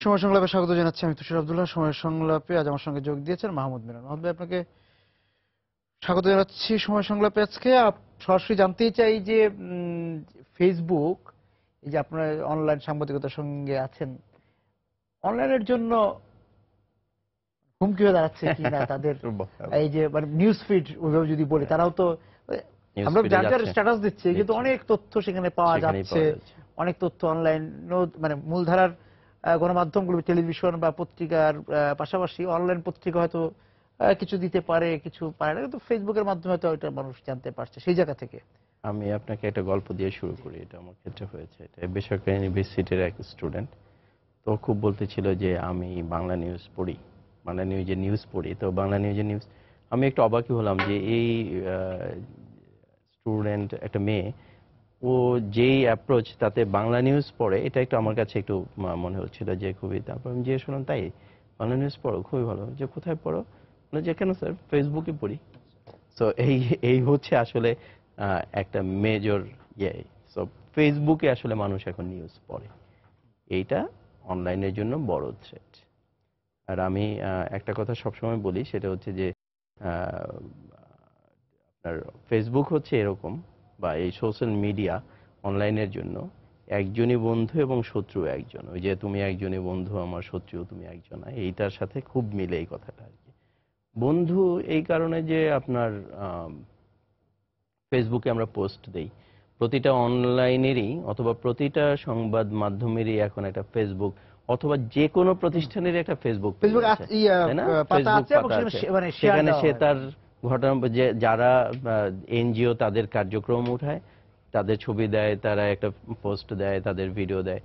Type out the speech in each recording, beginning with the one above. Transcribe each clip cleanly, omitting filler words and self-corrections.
সময় সংলাপে স্বাগত জানাচ্ছি। আমি তুষার আব্দুল্লাহ। সময় সংলাপে আজ আমার সঙ্গে যোগ দিয়েছেন মাহমুদ মিলন। মাহমুদ ভাই, আপনাকে স্বাগত জানাচ্ছি সময় সংলাপে। আজকে সরাসরি জানতেই চাই যে ফেসবুক, এই যে আপনার অনলাইন সাংবাদিকতার সঙ্গে আছেন, অনলাইনের জন্য হুমকি হয়ে দাঁড়াচ্ছে কিনা তাদের এই যে মানে নিউজ ফিড ওইভাবে যদি বলি, তারাও তো আমরা যার যার স্ট্যাটাস দিচ্ছি, কিন্তু অনেক তথ্য সেখানে পাওয়া যাচ্ছে, অনেক তথ্য অনলাইন মানে মূলধারার গণমাধ্যমগুলো টেলিভিশন বা পত্রিকার পাশাপাশি অনলাইন পত্রিকা হয়তো কিছু দিতে পারে, কিছু পারে না, কিন্তু ফেসবুকের মাধ্যমে হয়তো ওইটা মানুষ জানতে পারছে। সেই জায়গা থেকে আমি আপনাকে একটা গল্প দিয়ে শুরু করি। এটা আমার ক্ষেত্রে হয়েছে। এটা বেসরকারি ইউনিভার্সিটির এক স্টুডেন্ট। তো খুব বলতেছিল যে আমি বাংলা নিউজ পড়ি, বাংলা নিউজের নিউজ পড়ি। তো বাংলা নিউজের নিউজ আমি একটু অবাকই হলাম যে এই স্টুডেন্ট, একটা মেয়ে, ও যেই অ্যাপ্রোচ তাতে বাংলা নিউজ পড়ে, এটা একটু আমার কাছে একটু মনে হচ্ছিল যে খুবই। তারপর আমি জিজ্ঞেস করলাম, তাই বাংলা নিউজ পড়ো? খুবই ভালো। যে কোথায় পড়ো? যে কেন স্যার, ফেসবুকে পড়ি। সো এই এই হচ্ছে আসলে একটা মেজর ইয়ে। সো ফেসবুকে আসলে মানুষ এখন নিউজ পড়ে, এইটা অনলাইনের জন্য বড় থ্রেট। আর আমি একটা কথা সবসময় বলি, সেটা হচ্ছে যে আপনার ফেসবুক হচ্ছে এরকম, বা এই সোশ্যাল মিডিয়া অনলাইনের জন্য একজনই বন্ধু এবং শত্রু একজন। ওই যে তুমি একজনই বন্ধু, আমার শত্রু তুমি একজন, এইটার সাথে খুব মিলে এই কথাটা আর কি। বন্ধু এই কারণে যে আপনার ফেসবুকে আমরা পোস্ট দেই, প্রতিটা অনলাইনেরই অথবা প্রতিটা সংবাদ মাধ্যমেরই এখন একটা ফেসবুক, অথবা যে কোনো প্রতিষ্ঠানের একটা ফেসবুক আছে, তাই না? ফেসবুক পাতা আছে, সেখানে সে তার ঘটনা, যে যারা এনজিও তাদের কার্যক্রম উঠায়, তাদের ছবি দেয়, তারা একটা পোস্ট দেয়, তাদের ভিডিও দেয়।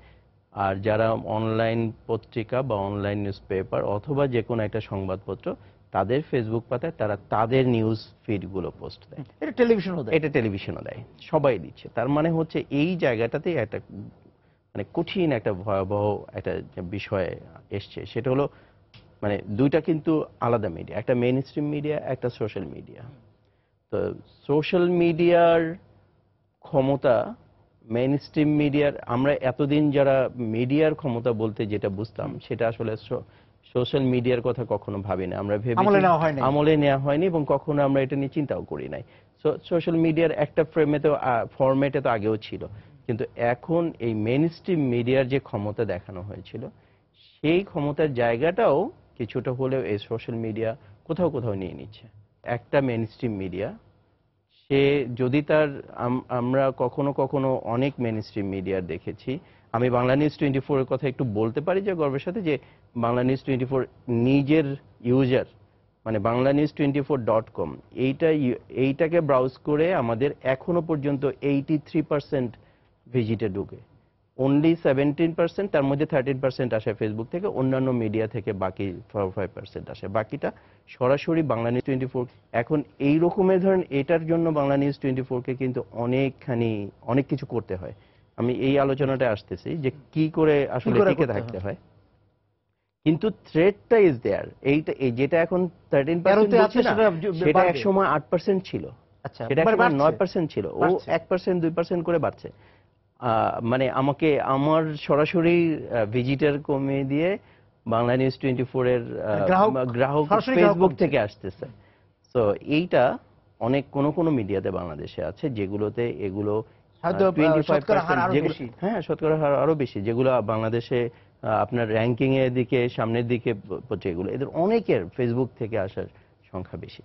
আর যারা অনলাইন পত্রিকা বা অনলাইন নিউজ পেপার অথবা যে কোনো একটা সংবাদপত্র, তাদের ফেসবুক পাতায় তারা তাদের নিউজ ফিডগুলো পোস্ট দেয়। এটা টেলিভিশনও দেয়, সবাই দিচ্ছে। তার মানে হচ্ছে এই জায়গাটাতেই একটা মানে কঠিন একটা ভয়াবহ একটা বিষয় এসছে। সেটা হলো মানে দুইটা কিন্তু আলাদা মিডিয়া, একটা মেইন স্ট্রিম মিডিয়া, একটা সোশ্যাল মিডিয়া। তো সোশ্যাল মিডিয়ার ক্ষমতা, মেইন স্ট্রিম মিডিয়ার, আমরা এতদিন যারা মিডিয়ার ক্ষমতা বলতে যেটা বুঝতাম, সেটা আসলে সোশ্যাল মিডিয়ার কথা কখনো ভাবি না। আমরা ভেবেছি আমলে নেওয়া হয়নি, এবং কখনো আমরা এটা নিয়ে চিন্তাও করি নাই। সোশ্যাল মিডিয়ার একটা ফরম্যাটে তো আগেও ছিল, কিন্তু এখন এই মেইন স্ট্রিম মিডিয়ার যে ক্ষমতা দেখানো হয়েছিল, সেই ক্ষমতার জায়গাটাও কিছুটা হলেও এই সোশ্যাল মিডিয়া কোথাও কোথাও নিয়ে নিচ্ছে। একটা মেইন স্ট্রিম মিডিয়া, সে যদি তার আমরা কখনো কখনো অনেক মেইন স্ট্রিম মিডিয়ার দেখেছি। আমি বাংলা নিউজ 24 এর কথা একটু বলতে পারি যে গর্বের সাথে, যে বাংলা নিউজ 24 নিজের ইউজার, মানে banglanews24.com, এইটাকে ব্রাউজ করে আমাদের এখনো পর্যন্ত 83% ভিজিটে ঢুকে। অনলি 17%, তার মধ্যে 13% আসে ফেসবুক থেকে, অন্যান্য মিডিয়া থেকে বাকি 5% আসে। বাকিটা সরাসরি বাংলা নিউজ 24। এখন এই রকমের ধরেন, এটার জন্য বাংলা নিউজ 24-কে কিন্তু অনেক কিছু করতে হয়। আমি এই আলোচনাটা আসতেছি যে কি করে আসলে টিকে থাকতে হয়। কিন্তু থ্রেটটা ইজ দেয়ার। এইটা যেটা এখন 13% আছে, সেটা একসময় 8% ছিল, সেটা একসময় 9% ছিল। ও 1% 2% করে বাড়ছে। মানে আমাকে আমার সরাসরি ভিজিটার কমিয়ে দিয়ে বাংলা নিউজ 24 এর গ্রাহক ফেসবুক থেকে আসতেছে। তো এইটা অনেক কোনো মিডিয়াতে বাংলাদেশে আছে যেগুলোতে এগুলো 25%, হ্যাঁ, শতকরা হার আরো বেশি, যেগুলো বাংলাদেশে আপনার র্যাঙ্কিং এর দিকে সামনের দিকে যেগুলো, এদের অনেকের ফেসবুক থেকে আসার সংখ্যা বেশি,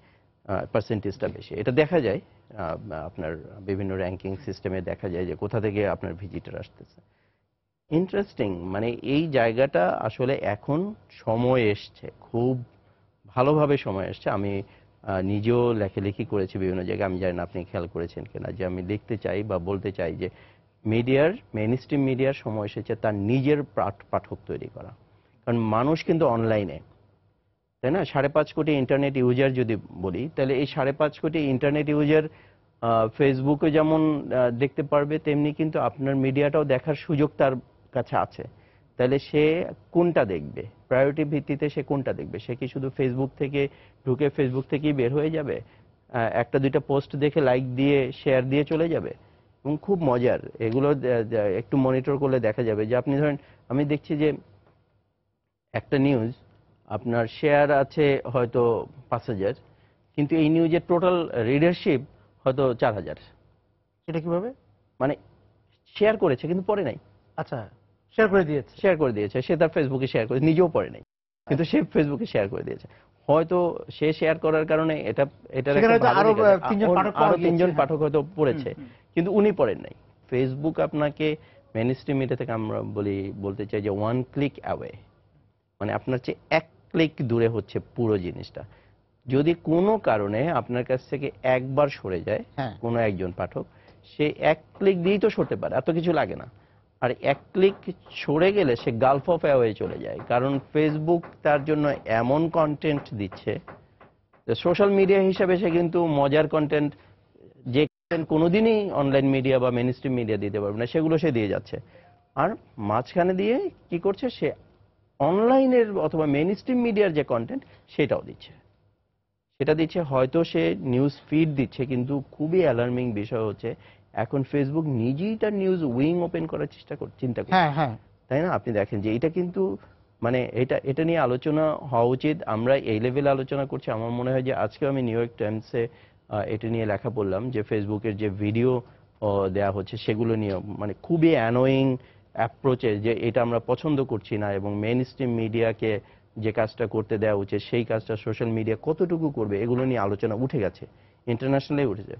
পার্সেন্টেজটা বেশি। এটা দেখা যায় আপনার বিভিন্ন র্যাঙ্কিং সিস্টেমে দেখা যায় যে কোথা থেকে আপনার ভিজিটর আসতেছে। ইন্টারেস্টিং, মানে এই জায়গাটা আসলে এখন সময় এসছে, খুব ভালোভাবে সময় এসছে। আমি নিজেও লেখালেখি করেছি বিভিন্ন জায়গায়, আমি জানি না আপনি খেয়াল করেছেন কিনা, যে আমি লিখতে চাই বা বলতে চাই যে মেইন স্ট্রিম মিডিয়ার সময় এসেছে তার নিজের পাঠক তৈরি করা। কারণ মানুষ কিন্তু অনলাইনে, তাই না? 5.5 কোটি ইন্টারনেট ইউজার যদি বলি, তাহলে এই 5.5 কোটি ইন্টারনেট ইউজার ফেসবুকে যেমন দেখতে পারবে, তেমনি কিন্তু আপনার মিডিয়াটাও দেখার সুযোগ তার কাছে আছে। তাহলে সে কোনটা দেখবে, প্রায়োরিটি ভিত্তিতে সে কোনটা দেখবে? সে কি শুধু ফেসবুক থেকে ঢুকে ফেসবুক থেকেই বের হয়ে যাবে, একটা দুইটা পোস্ট দেখে লাইক দিয়ে শেয়ার দিয়ে চলে যাবে? এবং খুব মজার, এগুলো একটু মনিটর করলে দেখা যাবে যে আপনি ধরেন, আমি দেখছি যে একটা নিউজ আপনার শেয়ার আছে হয়তো 5,000, কিন্তু এই নিউজের টোটাল রিডারশিপ হয়তো 4,000। সেটা কিভাবে? মানে শেয়ার করেছে কিন্তু পড়ে নাই। আচ্ছা, শেয়ার করে দিয়েছে, সে তার ফেসবুকে শেয়ার করে, নিজেও পড়ে নাই, কিন্তু সে ফেসবুকে শেয়ার করে দিয়েছে। হয়তো সে শেয়ার করার কারণে এটার আরো 3জন পাঠক হয়তো পড়েছে, কিন্তু উনি পড়েন নাই। ফেসবুক আপনাকে মেইনস্ট্রিম মিডিয়া থেকে আমরা বলতে চাই যে 1 ক্লিক অ্যাওয়ে, মানে আপনার চেয়ে 1 ক্লিক দূরে হচ্ছে পুরো জিনিসটা। যদি কোনো কারণে আপনার কাছ থেকে একবার সরে যায় কোনো একজন পাঠক, সে 1 ক্লিক দিয়েই তো সরতে পারে, এত কিছু লাগে না। আর 1 ক্লিক সরে গেলে সে গালফ অফ অ্যাওয়ে চলে যায়, কারণ ফেসবুক তার জন্য এমন কন্টেন্ট দিচ্ছে, সোশ্যাল মিডিয়া হিসাবে সে কিন্তু মজার কন্টেন্ট, যে কোনোদিনই অনলাইন মিডিয়া বা মেইনস্ট্রিম মিডিয়া দিতে পারবে না, সেগুলো সে দিয়ে যাচ্ছে। আর মাঝখানে দিয়ে কি করছে, সে অনলাইনের অথবা মেইনস্ট্রিম মিডিয়ার যে কন্টেন্ট সেটাও দিচ্ছে। হয়তো সে নিউজ ফিড দিচ্ছে, কিন্তু খুবই অ্যালার্মিং বিষয় হচ্ছে এখন ফেসবুক নিজেই তার নিউজ উইং ওপেন করার চিন্তা করছে। তাই না? আপনি দেখেন যে এটা কিন্তু মানে এটা নিয়ে আলোচনা হওয়া উচিত। আমরা এই লেভেলে আলোচনা করছি। আমার মনে হয় যে আজকেও আমি নিউ ইয়র্ক টাইমসে এটা নিয়ে লেখা পড়লাম যে ফেসবুকের যে ভিডিও দেয়া হচ্ছে সেগুলো নিয়ে মানে খুবই অ্যানোয়িং অ্যাপ্রোচে, যে এটা আমরা পছন্দ করছি না, এবং মেইনস্ট্রিম মিডিয়াকে যে কাজটা করতে দেওয়া উচিত সেই কাজটা সোশ্যাল মিডিয়া কতটুকু করবে, এগুলো নিয়ে আলোচনা উঠে গেছে, ইন্টারন্যাশনালি উঠেছে।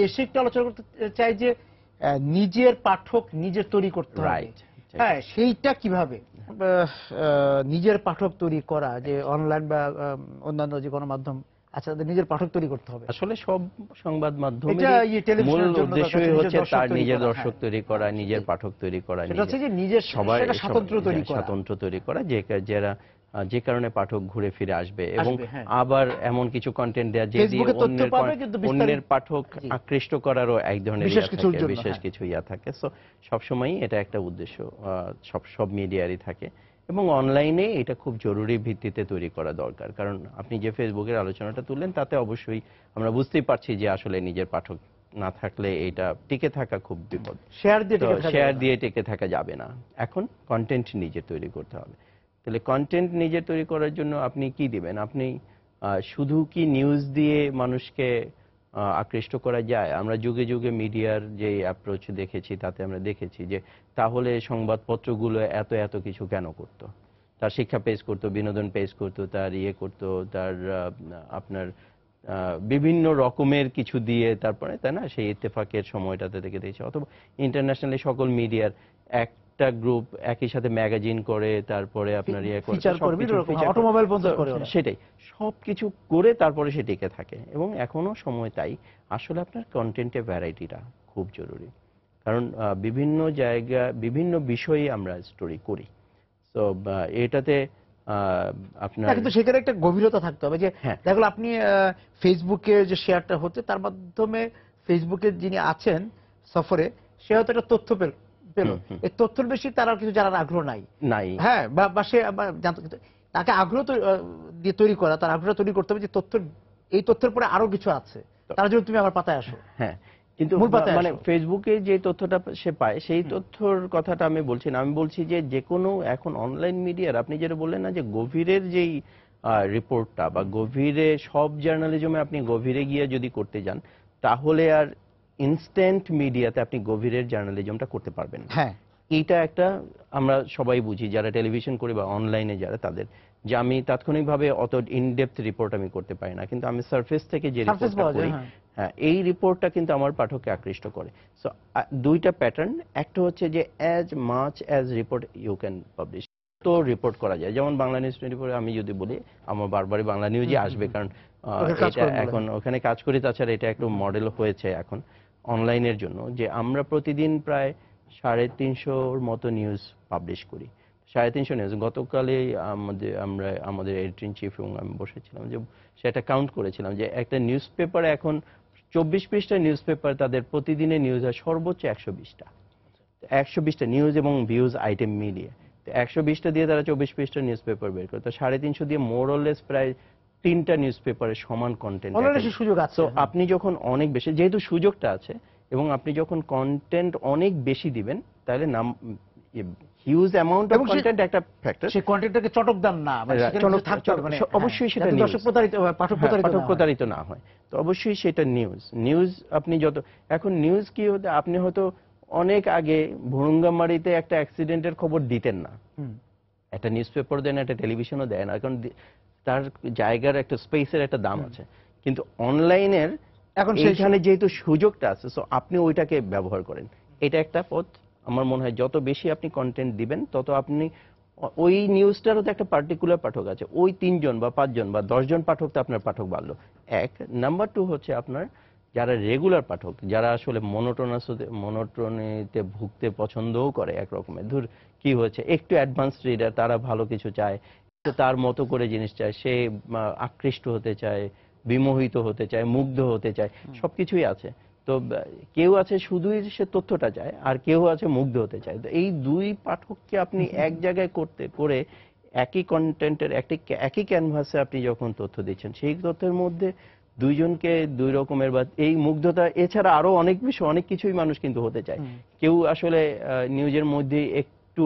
এসে একটু আলোচনা করতে চাই যে নিজের পাঠক নিজের তৈরি করতে হবে। হ্যাঁ, সেইটা কিভাবে নিজের পাঠক তৈরি করা, যে অনলাইন বা অন্যান্য যে গণমাধ্যম, আচ্ছা, নিজের পাঠক তৈরি করতে হবে। আসলে সব সংবাদ মাধ্যমের মূল উদ্দেশ্যই হচ্ছে তার নিজের দর্শক তৈরি করা, নিজের পাঠক তৈরি করা, সবার স্বাতন্ত্র্য তৈরি করা, যে কারণে পাঠক ঘুরে ফিরে আসবে, এবং আবার এমন কিছু কন্টেন্ট দেয়া যে দিয়ে অন্যের পাঠক আকৃষ্ট করারও এক ধরনের বিশেষ কিছু ইয়া থাকে। সো সবসময়ই এটা একটা উদ্দেশ্য সব মিডিয়ারই থাকে, এবং অনলাইনে এটা খুব জরুরি ভিত্তিতে তৈরি করা দরকার। কারণ আপনি যে ফেসবুকের আলোচনাটা তুললেন তাতে অবশ্যই আমরা বুঝতেই পারছি যে আসলে নিজের পাঠক না থাকলে এটা টিকে থাকা খুব বিপদ, শেয়ার দিয়ে টিকে থাকা যাবে না। এখন কন্টেন্ট নিজে তৈরি করতে হবে। তাহলে কন্টেন্ট নিজে তৈরি করার জন্য আপনি কি দিবেন? আপনি শুধু কি নিউজ দিয়ে মানুষকে আকৃষ্ট করা যায়? আমরা যুগে যুগে মিডিয়ার যে অ্যাপ্রোচ দেখেছি তাতে আমরা দেখেছি যে তাহলে সংবাদপত্রগুলো এত কিছু কেন করতো? তার শিক্ষা পেজ করতো, বিনোদন পেজ করতো, তার করতো, তার আপনার বিভিন্ন রকমের কিছু দিয়ে, তারপরে তাই না সেই ইত্তেফাকের সময়টাতে দেখেছি। অথবা ইন্টারন্যাশনালি সকল মিডিয়ার একটা গ্রুপ একই সাথে ম্যাগাজিন করে, তারপরে আপনার সেটাই সবকিছু করে তারপরে সে টিকে থাকে, এবং এখনো সময় তাই। আসলে আপনার কন্টেন্টের ভ্যারাইটিটা খুব জরুরি, কারণ বিভিন্ন জায়গা বিভিন্ন বিষয়ে আমরা স্টোরি করি। তো এটাতে আপনার কিন্তু সেখানে একটা গভীরতা থাকতে হবে, যে দেখো আপনি ফেসবুকে যে শেয়ারটা হচ্ছে তার মাধ্যমে ফেসবুকে যিনি আছেন সফরে, সে হয়তো একটা তথ্য পেল, এই তথ্যের বেশি তার আর কিছু জানার আগ্রহ নাই। হ্যাঁ, বা সে তাকে আগ্রহ দিয়ে তৈরি করা, তার আগ্রহ তৈরি করতে হবে যে এই তথ্যের পরে আরো কিছু আছে, তার জন্য তুমি আমার পাতায় আসো। হ্যাঁ, কিন্তু মানে ফেসবুকে যে তথ্যটা সে পায় সেই তথ্যর কথাটা আমি বলছি না। আমি বলছি যে কোনো এখন অনলাইন মিডিয়ার আপনি যেটা বললেন না যে গভীরের যেই রিপোর্টটা বা গভীরে সব জার্নালিজমে আপনি গভীরে গিয়ে যদি করতে যান, তাহলে আর ইনস্ট্যান্ট মিডিয়াতে আপনি গভীরের জার্নালিজমটা করতে পারবেন না। এইটা একটা আমরা সবাই বুঝি যারা টেলিভিশন করি বা অনলাইনে যারা, তাদের যে আমি তাৎক্ষণিকভাবে অত ইনডেপথ রিপোর্ট আমি করতে পারি না, কিন্তু আমি সারফেস থেকে যে রিপোর্টটা করি, হ্যাঁ, এই রিপোর্টটা কিন্তু আমার পাঠককে আকৃষ্ট করে। সো দুইটা প্যাটার্ন, একটা হচ্ছে যে as much as report U can publish, তো রিপোর্ট করা যায়। যেমন বাংলা নিউজ 24 আমি যদি বলি, আমার বারবারই বাংলা নিউজই আসবে, কারণ এটা এখন ওখানে কাজ করি। তাছাড়া এটা একটু মডেল হয়েছে এখন অনলাইনের জন্য, যে আমরা প্রতিদিন প্রায় 350-র মতো নিউজ পাবলিশ করি। 350 নিউজ। গতকালে আমাদের এডিটর ইন চিফ এবং আমি বসেছিলাম, যে সেটা কাউন্ট করেছিলাম যে একটা নিউজ পেপারে এখন 24 পৃষ্ঠা নিউজ পেপার, তাদের প্রতিদিনের নিউজ হয় সর্বোচ্চ 120টা। 120টা নিউজ এবং ভিউজ আইটেম মিলিয়ে 120টা দিয়ে তারা 24 পৃষ্ঠার নিউজ পেপার বের করে। তো 350 দিয়ে মোরলেস প্রায় 3টা নিউজ পেপারের সমান কন্টেন্ট। তো আপনি যখন অনেক বেশি, যেহেতু সুযোগটা আছে, এবং আপনি যখন কন্টেন্ট অনেক বেশি দিবেন, তাহলে হিউজ অ্যামাউন্ট অফ কন্টেন্ট একটা ফ্যাক্টর। সেই কন্টেন্টটাকে চটকদার না, মানে সেখানে থাকতে হবে, মানে অবশ্যই সেটা দর্শক প্রতারিত, পাঠক প্রতারিত না হয়, তো অবশ্যই সেটা নিউজ আপনি যত, এখন নিউজ কি হতে, আপনি হয়তো অনেক আগে ভুরুঙ্গামারিতে একটা অ্যাক্সিডেন্টের খবর দিতেন না, একটা নিউজ পেপার দেন, একটা টেলিভিশনও দেন, এখন তার জায়গার একটা স্পেসের একটা দাম আছে, কিন্তু অনলাইনের এখন সেইখানে যেহেতু সুযোগটা আছে, সো আপনি ওইটাকে ব্যবহার করেন, এটা একটা পথ। আমার মনে হয় যত বেশি আপনি কন্টেন্ট দিবেন তত আপনি ওই নিউজটারও তো একটা পার্টিকুলার পাঠক আছে, ওই 3 জন বা 5 জন বা 10 জন পাঠক, তো আপনার পাঠক বাড়লো, এক নাম্বার। 2 হচ্ছে আপনার যারা রেগুলার পাঠক, যারা আসলে মনোটনিতে ভুগতে পছন্দও করে, এক রকমের ধুর কি হয়েছে, একটু অ্যাডভান্স রিডার, তারা ভালো কিছু চায়, তার মতো করে জিনিস চায়, সে আকৃষ্ট হতে চায়, বিমোহিত হতে চায়, মুগ্ধ হতে চায়, সবকিছুই আছে। তো কেউ আছে শুধুই সে তথ্যটা চায়, আর কেউ আছে মুগ্ধ হতে চায়। তো এই দুই পাঠককে আপনি এক জায়গায় করে একই কন্টেন্টের একই ক্যানভাসে আপনি যখন তথ্য দিচ্ছেন, সেই তথ্যের মধ্যে দুইজনকে দুই রকমের, বা এই মুগ্ধতা এছাড়া আরো অনেক বিষয়, অনেক কিছুই মানুষ কিন্তু হতে চায়। কেউ আসলে নিউজের মধ্যে একটু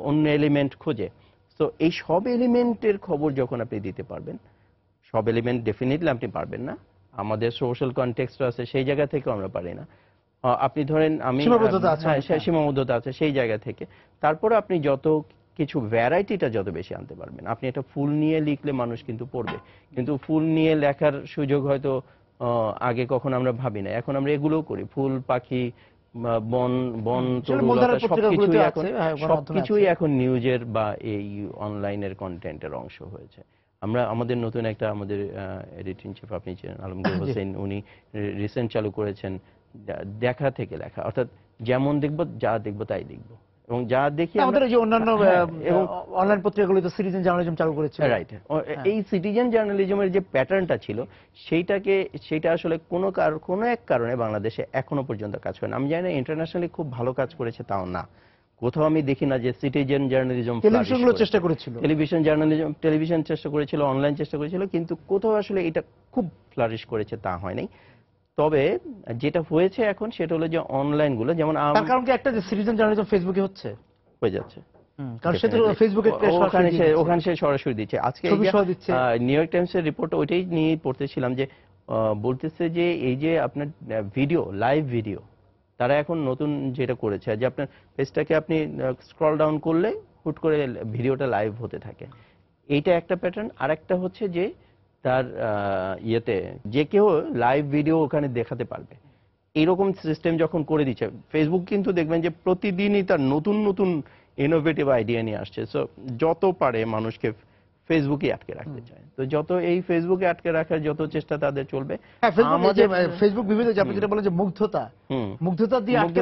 অন্য এলিমেন্ট খোঁজে। তো এই সব এলিমেন্টের খবর যখন আপনি দিতে পারবেন, সব এলিমেন্ট ডেফিনেটলি আপনি পারবেন না, আমাদের সোশ্যাল কনটেক্সট আছে, সেই জায়গা থেকে আমরা পারি না। আপনি ধরেন আমি সীমাবদ্ধতা আছে সেই জায়গা থেকে, তারপরে আপনি যত কিছু ভ্যারাইটিটা যত বেশি আনতে পারবেন, আপনি এটা ফুল নিয়ে লিখলে মানুষ কিন্তু পড়বে, কিন্তু ফুল নিয়ে লেখার সুযোগ হয়তো আগে কখন আমরা ভাবি না, এখন আমরা এগুলোও করি, ফুল, পাখি, বন, সবকিছুই এখন নিউজের বা এই অনলাইনের কন্টেন্টের অংশ হয়েছে। আমরা আমাদের নতুন একটা, আমাদের এডিটিং চিফ আপনি ছিলেন আলমগীর হোসেন, উনি রিসেন্ট চালু করেছেন দেখা থেকে লেখা, অর্থাৎ যেমন দেখবো, যা দেখবো তাই দেখবো, এবং যা দেখি আমাদের যে অন্যান্য অনলাইন পত্রিকাগুলো তো সিটিজেন জার্নালিজম চালু করেছে, রাইট। এই সিটিজেন জার্নালিজমের যে প্যাটার্নটা ছিল, সেটা আসলে কোনো এক কারণে বাংলাদেশে এখনো পর্যন্ত কাজ করে না। আমি জানি না ইন্টারন্যাশনালি খুব ভালো কাজ করেছে, তাও না, কোথাও আমি দেখি না যে সিটিজেন জার্নালিজম, টেলিভিশনগুলো চেষ্টা করেছিল, টেলিভিশন চেষ্টা করেছিল, অনলাইন চেষ্টা করেছিল, কিন্তু কোথাও আসলে এটা খুব ফ্লারিশ করেছে তা হয় নাই। তবে যেটা হয়েছে এখন সেটা হলো যে অনলাইন গুলো, যেমন তার কারণ কি একটা যে সিটিজেন জার্নালিজম ফেসবুকে হয়ে যাচ্ছে, কারণ সে তো ফেসবুকে ওখানে সে সরাসরি দিচ্ছে। আজকে নিউ ইয়র্ক টাইমস এর রিপোর্ট ওইটাই নিয়ে পড়তেছিলাম, যে বলতেছে যে এই যে আপনার ভিডিও, লাইভ ভিডিও, তারা এখন নতুন যেটা করেছে, যে আপনার পেজটাকে আপনি স্ক্রল ডাউন করলে হুট করে ভিডিওটা লাইভ হতে থাকে, এইটা একটা প্যাটার্ন। আর একটা হচ্ছে যে তার ইয়েতে যে কেউ লাইভ ভিডিও ওখানে দেখাতে পারবে, এইরকম সিস্টেম যখন করে দিচ্ছে ফেসবুক, কিন্তু দেখবেন যে প্রতিদিনই তার নতুন নতুন ইনোভেটিভ আইডিয়া নিয়ে আসছে। সো যত পারে মানুষকে ফেসবুকে আটকে রাখতে চায়, তো যত এই ফেসবুকে আটকে রাখার যত চেষ্টা তাদের চলবে, আমাদের ফেসবুক বিভিন্ন, আপনি যেটা বলেন যে মুগ্ধতা দিয়ে আটকে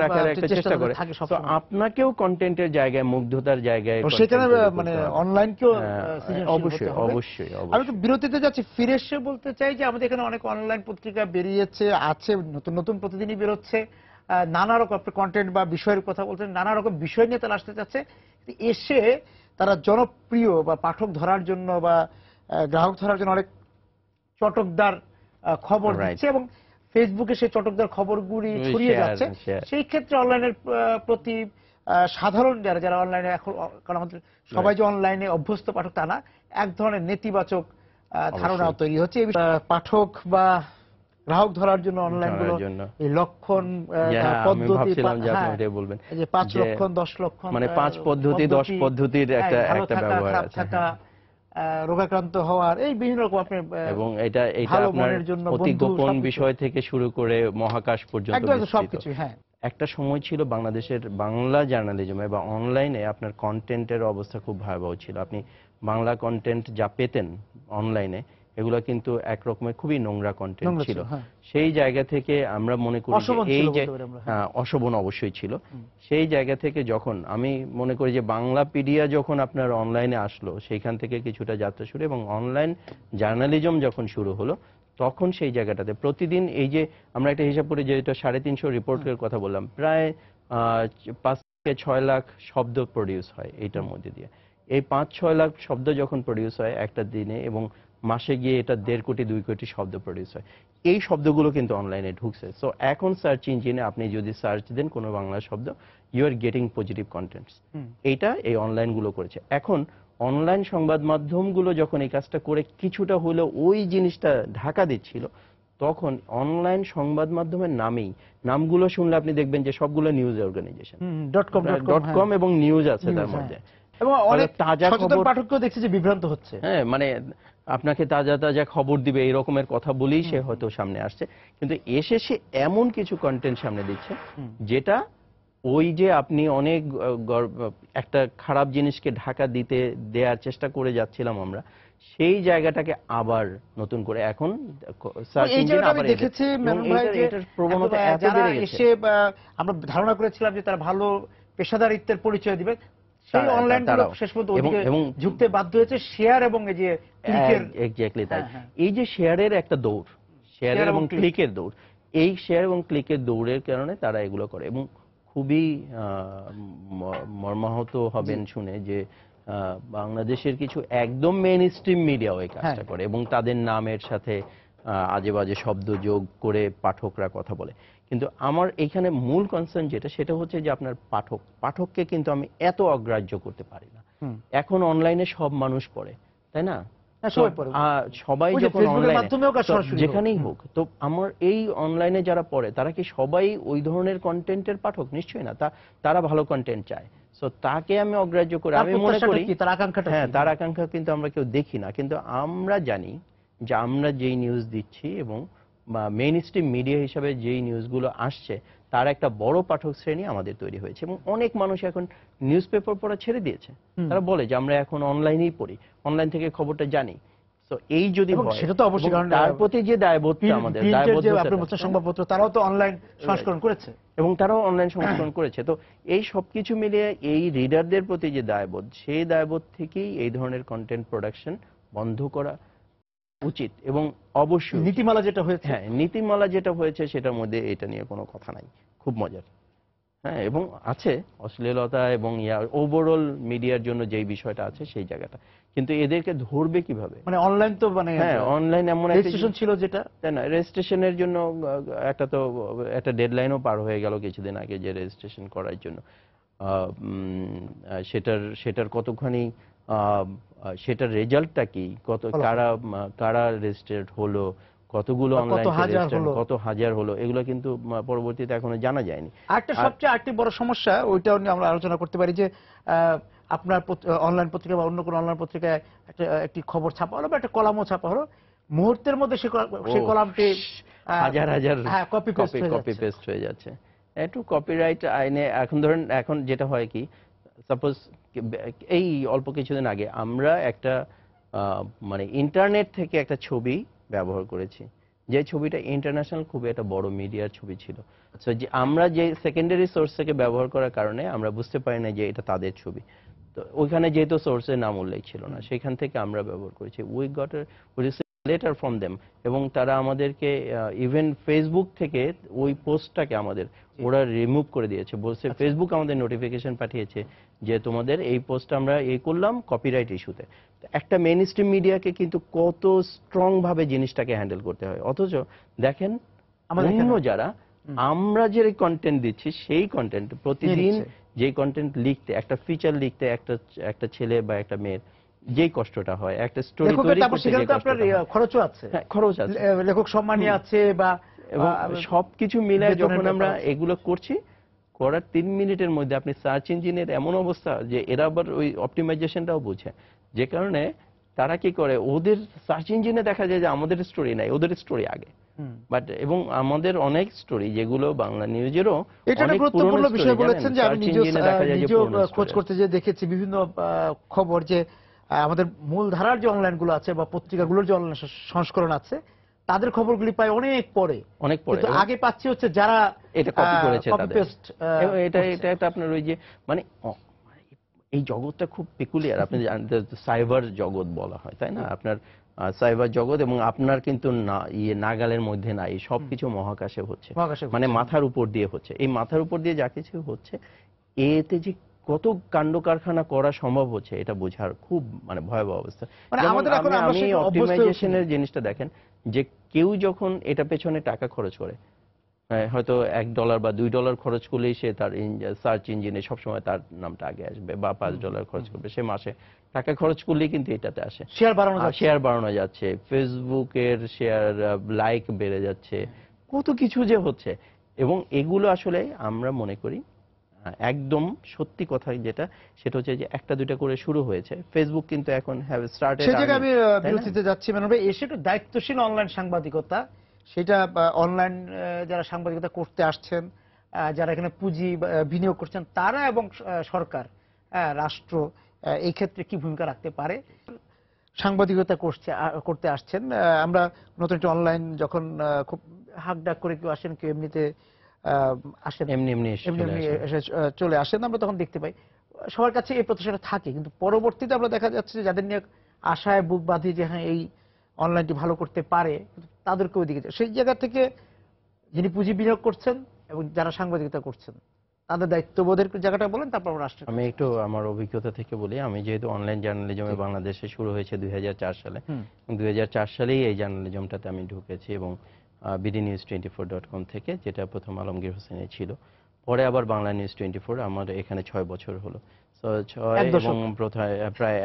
রাখার একটা চেষ্টা করে, তো আপনাকেও কন্টেন্টের জায়গায়, মুগ্ধতার জায়গায়, সেখানে মানে অনলাইনকেও অবশ্যই অবশ্যই। আমি তো বিরতিতে যাচ্ছি, ফিরে এসে বলতে চাই যে আমাদের এখানে অনেক অনলাইন পত্রিকা বেরিয়েছে, আছে, নতুন নতুন প্রতিদিনই বেরোচ্ছে, নানা রকম কন্টেন্ট বা বিষয়ের কথা বলছেন, নানা রকম বিষয় নিয়ে তারা আসতে চাচ্ছে, এসে তারা জনপ্রিয় বা পাঠক ধরার জন্য বা গ্রাহক ধরার জন্য অনেক চটকদার খবর দিচ্ছে, এবং ফেসবুকে সেই চটকদার খবরগুলি ছড়িয়ে যাচ্ছে। সেই ক্ষেত্রে অনলাইনের প্রতি সাধারণ যারা অনলাইনে এখন, কারণ আমাদের সবাই যে অনলাইনে অভ্যস্ত পাঠক তা না, এক ধরনের নেতিবাচক ধারণা তৈরি হচ্ছে। পাঠক বা গ্রাহক ধরার জন্য অনলাইন গুলো এই লক্ষণ পদ্ধতি, যে 5 লক্ষণ 10 লক্ষণ, মানে 5 পদ্ধতি 10 পদ্ধতির একটা ব্যবহার আছে, রোগাক্রান্ত হওয়ার, এই বিভিন্ন রকম আপনি, এবং এটা আপনার অতি গোপন বিষয় থেকে শুরু করে মহাকাশ পর্যন্ত সবকিছু। হ্যাঁ, একটা সময় ছিল বাংলাদেশের বাংলা জার্নালিজমে বা অনলাইনে আপনার কন্টেন্টের অবস্থা খুব ভয়াবহ ছিল। আপনি বাংলা কন্টেন্ট যা পেতেন অনলাইনে, এগুলো কিন্তু একরকমের খুবই নোংরা কন্টেন্ট ছিল। সেই জায়গা থেকে আমরা মনে করি এই যে অশোভন অবশ্যই ছিল, সেই জায়গা থেকে যখন আমি মনে করি যে বাংলাপিডিয়া যখন আপনার অনলাইনে আসলো, সেইখান থেকে কিছুটা যাত্রা শুরু, এবং অনলাইন জার্নালিজম যখন শুরু হলো, তখন সেই জায়গাটাতে প্রতিদিন এই যে আমরা একটা হিসাব করে, যেটা 350 রিপোর্টের কথা বললাম, প্রায় 5 থেকে 6 লাখ শব্দ প্রডিউস হয় এইটার মধ্যে দিয়ে। এই 5-6 লাখ শব্দ যখন প্রডিউস হয় একটা দিনে, এবং মাসে গিয়ে এটা 1.5 কোটি 2 কোটি শব্দ প্রডিউস হয়, এই শব্দগুলো কিন্তু অনলাইনে ঢুকছে। সো এখন সার্চ ইঞ্জিনে আপনি যদি সার্চ দেন কোনো বাংলা শব্দ, you are getting positive contents. এইটা এই অনলাইনগুলো করেছে। এখন অনলাইন সংবাদ মাধ্যমগুলো যখন এই কাজটা করে কিছুটা হলেও ওই জিনিসটা ঢাকা দিচ্ছিল, তখন অনলাইন সংবাদ মাধ্যমের নামগুলো শুনলে আপনি দেখবেন যে সবগুলো নিউজ অর্গানাইজেশন, .com এবং নিউজ আছে তার মধ্যে, এবং অনেক তাজা খবর। পাঠকও দেখছে যে বিভ্রান্ত হচ্ছে। হ্যাঁ, মানে আপনাকে তাজা তাজা খবর দিবে এই রকমের কথা বলেই সে হয়তো সামনে আসছে, কিন্তু এসে সে এমন কিছু কন্টেন্ট সামনে দিচ্ছে যেটা ওই যে আপনি অনেক একটা খারাপ জিনিসকে ঢাকা দেওয়ার চেষ্টা করে যাচ্ছিলাম আমরা, সেই জায়গাটাকে আবার নতুন করে এখন সার্চ ইঞ্জিন আবার দেখেছি এটার প্রবণতা এত বেড়ে গেছে। আমরা ধারণা করেছিলাম যে তারা ভালো পেশাদারিত্বের পরিচয় দিবে, সেই অনলাইন শেষ পর্যন্ত ওদিকে ঝুঁকতে বাধ্য হয়েছে শেয়ার এবং এই যে ক্লিকের। এক্স্যাক্টলি তাই। এই যে শেয়ারের একটা দৌড়, শেয়ার এবং ক্লিকের দৌড়, এই শেয়ার এবং ক্লিকের দৌড়ের কারণে তারা এগুলো করে। এবং খুবই মর্মাহত হবেন শুনে যে বাংলাদেশের কিছু একদম মেইন স্ট্রিম মিডিয়া ওই কাজটা করে, এবং তাদের নামের সাথে আজে বাজে শব্দ যোগ করে পাঠকরা কথা বলে। কিন্তু আমার এইখানে মূল কনসার্ন যেটা, সেটা হচ্ছে যে আপনার পাঠককে কিন্তু আমি এত অগ্রাহ্য করতে পারি না। এখন অনলাইনে সব মানুষ পড়ে, তাই না? সবাই যখন যেখানেই হোক, তো আমার এই অনলাইনে যারা পড়ে তারা কি সবাই ওই ধরনের কন্টেন্টের পাঠক? নিশ্চয়ই না। তারা ভালো কন্টেন্ট চায়, সো তাকে আমি অগ্রাহ্য করি। আমি মনে করি তার আকাঙ্ক্ষা কিন্তু আমরা কেউ দেখি না, কিন্তু আমরা জানি যে আমরা যেই নিউজ দিচ্ছি এবং মেইন স্ট্রিম মিডিয়া হিসাবে যেই নিউজগুলো আসছে, তার একটা বড় পাঠক শ্রেণী আমাদের তৈরি হয়েছে। এবং অনেক মানুষ এখন নিউজ পেপার পড়া ছেড়ে দিয়েছে, তারা বলে যে আমরা এখন অনলাইনেই পড়ি, অনলাইন থেকে খবরটা জানি। তো এই যদি সেটা তো অবশ্যই, কারণ তার প্রতি যে দায়বদ্ধতা আমাদের, সংবাদপত্র তারাও তো অনলাইন সংস্করণ করেছে, এবং তারাও অনলাইন সংস্করণ করেছে। তো এই সবকিছু মিলিয়ে এই রিডারদের প্রতি যে দায়বোধ, সেই দায়বোধ থেকেই এই ধরনের কন্টেন্ট প্রোডাকশন বন্ধ করা উচিত। এবং অবশ্যই নীতিমালা যেটা হয়েছে, হ্যাঁ, নীতিমালা যেটা হয়েছে সেটার মধ্যে এটা নিয়ে কোনো কথা নাই, খুব মজার। হ্যাঁ, এবং আছে অশ্লীলতা এবং ওভারঅল মিডিয়ার জন্য যেই বিষয়টা আছে সেই জায়গাটা, কিন্তু এদেরকে ধরবে কিভাবে? মানে অনলাইন তো মানে হ্যাঁ, অনলাইন এমন একটা রেজিস্ট্রেশন ছিল যেটা, তাই না? রেজিস্ট্রেশনের জন্য একটা ডেডলাইনও পার হয়ে গেল কিছুদিন আগে, যে রেজিস্ট্রেশন করার জন্য সেটার কতখানি সেটার রেজাল্টটা কি, কারা রেজিস্ট্রেড হলো, কতগুলো অনলাইন কত হাজার হলো, এগুলো কিন্তু পরবর্তীতে এখনো জানা যায়নি। আরেকটি বড় সমস্যা, ওইটাও নিয়ে আমরা আলোচনা করতে পারি, যে আপনার অনলাইন পত্রিকা বা অন্য কোনো অনলাইন পত্রিকায় একটি খবর ছাপা হলো বা একটা কলামও ছাপা হলো, মুহূর্তের মধ্যে সেই কলামটি হাজার কপি পেস্ট হয়ে যাচ্ছে। একটু কপিরাইট আইনে এখন ধরেন, এখন যেটা হয় কি, সাপোজ এই অল্প কিছুদিন আগে আমরা একটা মানে ইন্টারনেট থেকে একটা ছবি ব্যবহার করেছি, যে ছবিটা ইন্টারন্যাশনাল খুব একটা বড় মিডিয়ার ছবি ছিল। সো যে আমরা যে সেকেন্ডারি সোর্স থেকে ব্যবহার করার কারণে আমরা বুঝতে পারি না যে এটা তাদের ছবি। তো ওইখানে যেহেতু সোর্সের নাম উল্লেখ ছিল না, সেখান থেকে আমরা ব্যবহার করেছি। We got a letter from them, এবং তারা আমাদেরকে ইভেন ফেসবুক থেকে ওই পোস্টটাকে ওরা রিমুভ করে দিয়েছে। বলছে ফেসবুক আমাদের নোটিফিকেশন পাঠিয়েছে যে তোমাদের এই পোস্ট আমরা করলাম কপিরাইট ইস্যুতে। একটা মেইন স্ট্রিম মিডিয়াকে কিন্তু কত স্ট্রং ভাবে জিনিসটাকে হ্যান্ডেল করতে হয়, অথচ দেখেন অন্য যারা আমরা যে কন্টেন্ট দিচ্ছি সেই কন্টেন্ট প্রতিদিন যে কন্টেন্ট লিখতে, একটা ফিচার লিখতে একটা ছেলে বা একটা মেয়ের যে কষ্টটা হয়, একটা স্টোরি তৈরি করতে আপনার খরচও আছে, খরচ আছে, লেখক সম্মানী আছে, বা সবকিছু মিলে যখন আমরা এগুলো করছি, করার 3 মিনিটের মধ্যে আপনি সার্চ ইঞ্জিনের এমন অবস্থা যে এরা আবার ওই অপটিমাইজেশনটাও বোঝে, যে কারণে তারা কি করে, ওদের সার্চ ইঞ্জিনে দেখা যায় যে আমাদের স্টোরি নাই, ওদের স্টোরি আগে। বাট এবং আমাদের অনেক স্টোরি যেগুলো বাংলা নিউজেরও অনেক গুরুত্বপূর্ণ বিষয় বলেছেন, যে আমি নিজেও খোঁজ করতে যে দেখেছি বিভিন্ন খবর, যে আমাদের মূল ধারার যে অনলাইন গুলো আছে বা পত্রিকাগুলোর যে অনলাইন সংস্করণ আছে, তাদের খবরগুলি পাই অনেক পরে, কিন্তু আগে পাচ্ছি হচ্ছে যারা এটা কপি করেছে এটা একটা আপনার ওই যে মানে এই জগৎটা খুব পেকুলিয়ার। আপনি সাইবার জগৎ বলা হয়, তাই না? আপনার সাইবার জগৎ, এবং আপনার কিন্তু নাগালের মধ্যে নাই, সবকিছু মহাকাশে হচ্ছে, মানে মাথার উপর দিয়ে হচ্ছে। এই মাথার উপর দিয়ে যা কিছু হচ্ছে, এতে যে কত কাণ্ড কারখানা করা সম্ভব হচ্ছে এটা বোঝার খুব মানে ভয়াবহ অবস্থা। আমি অপটিমাইজেশনের জিনিসটা দেখেন যে কেউ যখন এটা পেছনে টাকা খরচ করে, হয়তো $1 বা $2 খরচ করলেই সে তার সার্চ ইঞ্জিনে সবসময় তার নামটা আগে আসবে, বা $5 খরচ করবে, সে মাসে টাকা খরচ করলেই কিন্তু এটাতে আসে, শেয়ার বাড়ানো যাচ্ছে, ফেসবুকের শেয়ার লাইক বেড়ে যাচ্ছে, কত কিছু যে হচ্ছে। এবং এগুলো আসলে আমরা মনে করি একদম সত্যি কথা যেটা, সেটা হচ্ছে যে একটা দুইটা করে শুরু হয়েছে, ফেসবুক কিন্তু এখন হ্যাভ স্টার্টেড। সেই জায়গায় আমি বিরতিতে যাচ্ছি মানে এসে একটু দায়িত্বশীল অনলাইন সাংবাদিকতা, সেটা অনলাইন যারা সাংবাদিকতা করতে আসছেন, যারা এখানে পুঁজি বিনিয়োগ করছেন তারা এবং সরকার, রাষ্ট্র এই ক্ষেত্রে কি ভূমিকা রাখতে পারে। সাংবাদিকতা করতে আসছেন, আমরা নতুন একটা অনলাইন যখন খুব হাক ডাক করে কেউ আসেন, কেউ এমনিতে আসেন, এমনি চলে আসেন, আমরা তখন দেখতে পাই সবার কাছে এই প্রত্যাশাটা থাকে, কিন্তু পরবর্তীতে আমরা দেখা যাচ্ছে যে যাদের নিয়ে আশায় বুক বাঁধি যে হ্যাঁ এই অনলাইনটি ভালো করতে পারে, তাদেরকে ওইদিকে সেই জায়গা থেকে যিনি পুঁজি বিনিয়োগ করছেন এবং যারা সাংবাদিকতা করছেন তাদের দায়িত্ববোধের জায়গাটা বলেন, তারপর রাষ্ট্র। আমি একটু আমার অভিজ্ঞতা থেকে বলি। আমি যেহেতু অনলাইন জার্নালিজমে বাংলাদেশে শুরু হয়েছে 2004 সালে, 2004 সালেই এই জার্নালিজমটাতে আমি ঢুকেছি, এবং bdnews24.com থেকে, যেটা প্রথম আলমগীর হোসেনের ছিল, পরে আবার বাংলা নিউজ 24, আমার এখানে 6 বছর হলো। এবং প্রায়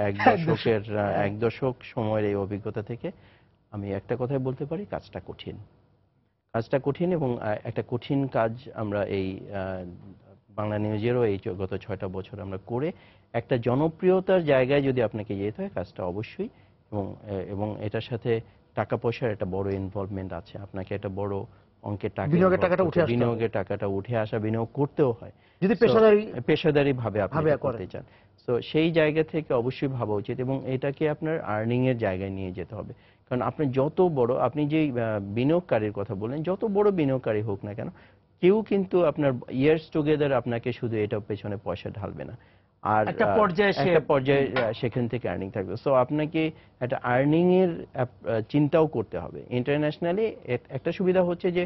এক দশক সময়ের এই অভিজ্ঞতা থেকে আমি একটা কথাই বলতে পারি, কাজটা কঠিন, এবং একটা কঠিন কাজ আমরা এই বাংলা নিউজেরও এই গত 6টা বছর আমরা করে একটা জনপ্রিয়তার জায়গায় যদি আপনাকে যেতে হয়, কাজটা অবশ্যই, এবং এটার সাথে টাকা পয়সার একটা বড় ইনভলভমেন্ট আছে, আপনাকে একটা বড় অঙ্কের টাকা, বিনিয়োগের টাকাটা উঠে আসা, বিনিয়োগ করতেও হয় যদি পেশাদারি ভাবে আপনি করতে চান। তো সেই জায়গা থেকে অবশ্যই ভাবা উচিত, এবং এটাকে আপনার আর্নিং এর জায়গায় নিয়ে যেতে হবে। কারণ আপনি যত বড়, আপনি যে বিনিয়োগকারীর কথা বলেন, যত বড় বিনিয়োগকারী হোক না কেন, কেউ কিন্তু আপনার ইয়ার্স টুগেদার আপনাকে শুধু এটা পেছনে পয়সা ঢালবে না, আর একটা পর্যায়ে সেখান থেকে আর্নিং থাকবে। সো আপনাকে একটা আর্নিং এর চিন্তাও করতে হবে। ইন্টারন্যাশনালি একটা সুবিধা হচ্ছে যে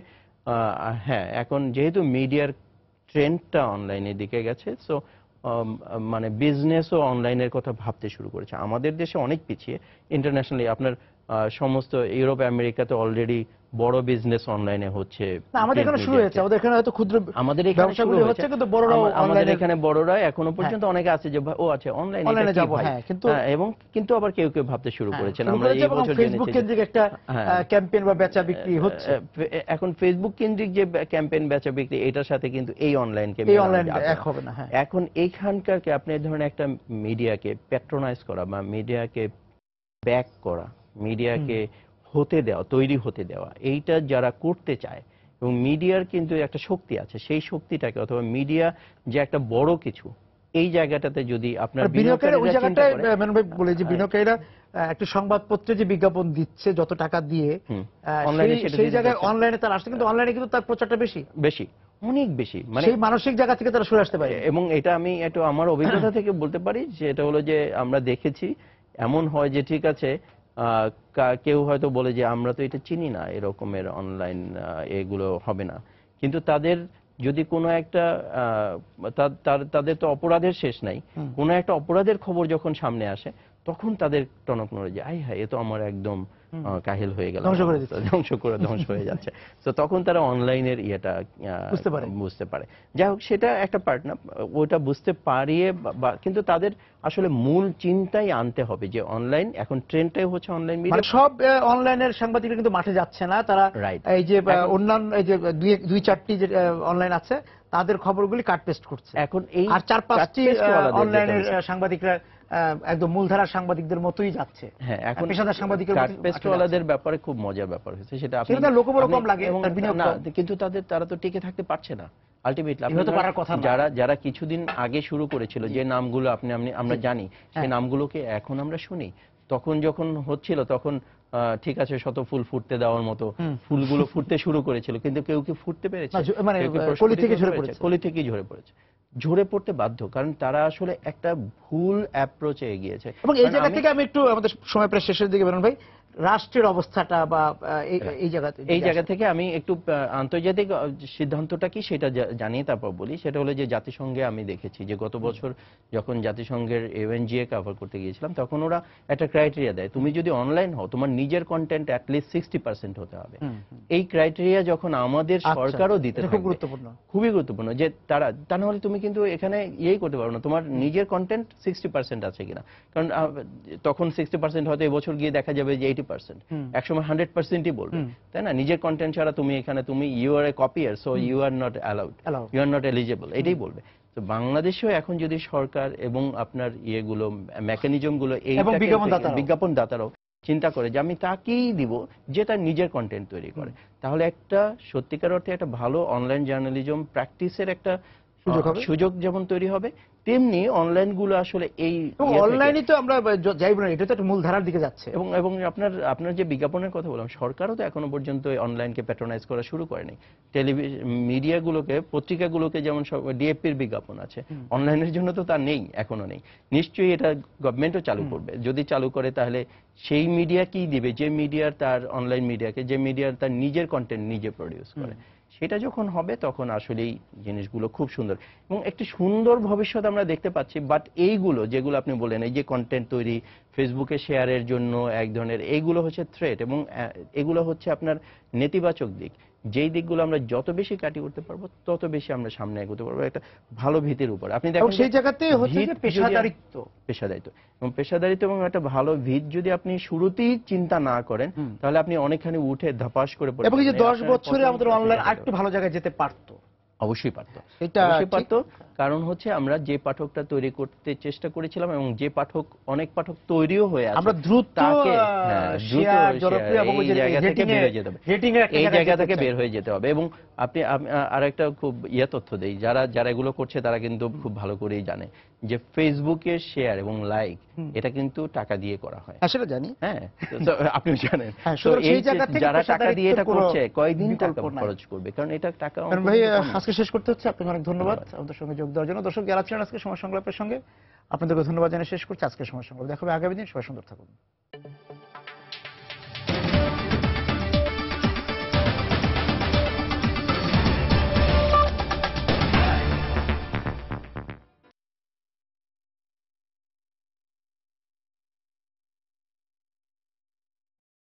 হ্যাঁ, এখন যেহেতু মিডিয়ার ট্রেন্ডটা অনলাইনের দিকে গেছে, সো মানে বিজনেসও অনলাইনের কথা ভাবতে শুরু করেছে। আমাদের দেশে অনেক পিছিয়ে, ইন্টারন্যাশনালি আপনার সমস্ত ইউরোপ আমেরিকাতে অলরেডি বড় বিজনেস অনলাইনে হচ্ছে। আমাদের এখানে শুরু হয়েছে, আমাদের এখানে হয়তো ক্ষুদ্র ব্যবসাগুলো হচ্ছে, কিন্তু বড়রা, আমাদের এখানে বড়রা এখনো পর্যন্ত অনেকে আছে যে ও আচ্ছা অনলাইনে যাব, হ্যাঁ, কিন্তু আবার কেউ কেউ ভাবতে শুরু করেছেন। আমরা এই বছর ফেসবুক কেন্দ্রিক একটা ক্যাম্পেইন বা বেচা বিক্রি হচ্ছে। এখন ফেসবুক কেন্দ্রিক যে ক্যাম্পেইন বেচা বিক্রি, এটার সাথে কিন্তু এই অনলাইনকে এক হবে না। এখন এইখানকার আপনি ধরেন একটা মিডিয়াকে প্যাট্রোনাইজ করা বা মিডিয়াকে ব্যাক করা, মিডিয়াকে হতে দেওয়া, তৈরি হতে দেওয়া, এইটা যারা করতে চায়, এবং মিডিয়ার কিন্তু একটা শক্তি আছে, সেই শক্তিটাকে, অথবা মিডিয়া যে একটা বড় কিছু, এই জায়গাটাতে যদি আপনার বিনিয়োগকারীরা একটা সংবাদপত্রে যে বিজ্ঞাপন দিচ্ছে যত টাকা দিয়ে, সেই জায়গায় অনলাইনে তার আসছে, কিন্তু অনলাইনে কিন্তু তার প্রচারটা বেশি, অনেক বেশি, মানে সেই মানসিক জায়গা থেকে তারা সরে আসতে পারে। এবং এটা আমি একটু আমার অভিজ্ঞতা থেকে বলতে পারি, যে এটা হলো যে আমরা দেখেছি এমন হয় যে ঠিক আছে, কেউ হয়তো বলে যে আমরা তো এটা চিনি না, এরকমের অনলাইন এগুলো হবে না, কিন্তু তাদের যদি কোনো একটা তাদের তো অপরাধের শেষ নাই, কোনো একটা অপরাধের খবর যখন সামনে আসে, তখন তাদের টনক নড়ে যায়, আই হ্যাঁ, এ তো আমার একদম কাহিল হয়ে গেল, ধ্বংস হয়ে যাচ্ছে। তো তখন তারা অনলাইনের ইয়েটা বুঝতে পারে। যাই হোক, সেটা একটা পার্ট না, ওটা বুঝতে পারিয়ে, কিন্তু তাদের আসলে মূল চিন্তাই আনতে হবে যে অনলাইন, এখন ট্রেন্ডটাই হচ্ছে অনলাইন মিডিয়া। সব অনলাইনের সাংবাদিকরা কিন্তু মাঠে যাচ্ছে না, তারা এই যে অন্যান্য এই যে 2-4টি যে অনলাইন আছে তাদের খবরগুলি কাট পেস্ট করছে। এখন এই 4-5টি অনলাইনের সাংবাদিকরা একদম মূলধারার সাংবাদিকদের মতোই যাচ্ছে। হ্যাঁ, এখন পেশাদার সাংবাদিকদের কাটপেস্টওয়ালাদের ব্যাপারে খুব মজার ব্যাপার হয়েছে, সেটা আপনাদের লোকবল কম লাগে, কিন্তু তারা তো টিকে থাকতে পারছে না আলটিমেটলি। যারা কিছুদিন আগে শুরু করেছিল, যে নামগুলো আমরা জানি, সেই নামগুলোকে এখন আমরা শুনি। তখন যখন হচ্ছিল, তখন ঠিক আছে, শত ফুল ফুটতে দেওয়ার মতো ফুলগুলো ফুটতে শুরু করেছিল, কিন্তু কেউ কি ফুটতে পেরেছে? কলি থেকে ঝরে পড়েছে, ঝরে পড়তে বাধ্য, কারণ তারা আসলে একটা ভুল অ্যাপ্রোচে এগিয়েছে। এবং এই জায়গা থেকে আমি একটু, আমাদের সময় প্রায় শেষের দিকে বেরোন ভাই, রাষ্ট্রের অবস্থাটা বা এই জায়গা থেকে আমি একটু আন্তর্জাতিক সিদ্ধান্তটা কি সেটা জানিয়ে তারপর বলি। সেটা হলো যে জাতিসংঘে আমি দেখেছি যে গত বছর যখন জাতিসংঘের UNGA কভার করতে গিয়েছিলাম, তখন ওরা একটা ক্রাইটেরিয়া দেয়, তুমি যদি অনলাইন হও তোমার নিজের কন্টেন্ট অ্যাটলিস্ট 60% হতে হবে। এই ক্রাইটেরিয়া যখন আমাদের সরকারও দিতে থাকবে, খুবই গুরুত্বপূর্ণ, যে তা না হলে তুমি কিন্তু এখানে ইয়েই করতে পারো না, তোমার নিজের কন্টেন্ট 60% আছে কিনা। কারণ তখন 60% হয়তো এবছর গিয়ে দেখা যাবে যে 80%, একসময় 100%ই বলবে, তাই না? নিজের কন্টেন্ট ছাড়া তুমি এখানে you are a copier, so you are not allowed, you are not eligible, এটাই বলবে। তো বাংলাদেশেও এখন যদি সরকার এবং আপনার ইয়েগুলো মেকানিজমগুলো এই বিজ্ঞাপনদাতারাও চিন্তা করে যে আমি তাকেই দিব যে তার নিজের কন্টেন্ট তৈরি করে, তাহলে একটা সত্যিকার অর্থে একটা ভালো অনলাইন জার্নালিজম প্র্যাকটিসের একটা সুযোগ যেমন তৈরি হবে, তেমনি অনলাইন গুলো আসলে এই অনলাইনে তো আমরা যাইব না, এটা তো একটা মূলধারার দিকে যাচ্ছে। এবং আপনার যে বিজ্ঞাপনের কথা বললাম, সরকারও তো এখনো পর্যন্ত অনলাইনকে প্যাট্রোনাইজ করা শুরু করেনি। টেলিভিশন মিডিয়াগুলোকে, পত্রিকাগুলোকে যেমন ডিএফপির বিজ্ঞাপন আছে, অনলাইনের জন্য তো তা নেই, এখনো নেই। নিশ্চয়ই এটা গভর্নমেন্টও চালু করবে। যদি চালু করে তাহলে সেই মিডিয়া কি দিবে যে মিডিয়ার তার অনলাইন মিডিয়াকে, যে মিডিয়ার তার নিজের কন্টেন্ট নিজে প্রডিউস করে। সেটা যখন হবে তখন আসলেই জিনিসগুলো খুব সুন্দর এবং একটি সুন্দর ভবিষ্যৎ আমরা দেখতে পাচ্ছি। বাট এইগুলো যেগুলো আপনি বলেন, এই যে কন্টেন্ট তৈরি ফেসবুকে শেয়ারের জন্য এক ধরনের, এইগুলো হচ্ছে থ্রেট এবং এগুলো হচ্ছে আপনার নেতিবাচক দিক। যেই দিকগুলো আমরা যত বেশি কাটিয়ে উঠতে পারবো তত বেশি আমরা সামনে এগোতে পারবো একটা ভালো ভিতের উপর। আপনি দেখেন সেই জায়গাতে হচ্ছে পেশাদারিত্ব এবং পেশাদারিত্ব এবং একটা ভালো ভিত যদি আপনি শুরুতেই চিন্তা না করেন, তাহলে আপনি অনেকখানি উঠে ধাপাস করে পড়ে। এবং এই যে 10 বছরে আমাদের অনলাইন আরেকটু ভালো জায়গায় যেতে পারতো, অবশ্যই পারতো, কারণ হচ্ছে আমরা যে পাঠকটা তৈরি করতে চেষ্টা করেছিলাম এবং যে পাঠক, অনেক পাঠক তৈরিও হয়ে আছে, আমরা দ্রুত এই জায়গা থেকে বের হয়ে যেতে হবে। এবং আপনি আরেকটা খুব তথ্য দেই, যারা এগুলো করছে তারা কিন্তু খুব ভালো করেই জানে যে ফেসবুকের শেয়ার এবং লাইক এটা কিন্তু টাকা দিয়ে করা হয়। সেটা জানি, হ্যাঁ, আপনিও জানেন। যারা টাকা দিয়ে এটা করছে কয়েকদিন টাকা খরচ করবে, কারণ এটা টাকা। ভাই আজকে শেষ করতে হচ্ছে, আপনাকে অনেক ধন্যবাদ আমাদের সঙ্গে যোগ দেওয়ার জন্য। দর্শক যারা ছিলেন আজকে সময় সংলাপের সঙ্গে, আপনাদেরকে ধন্যবাদ জানিয়ে শেষ করছি আজকের সময় সংলাপ। দেখা হবে আগামী দিন। সবাই সুন্দর থাকুন।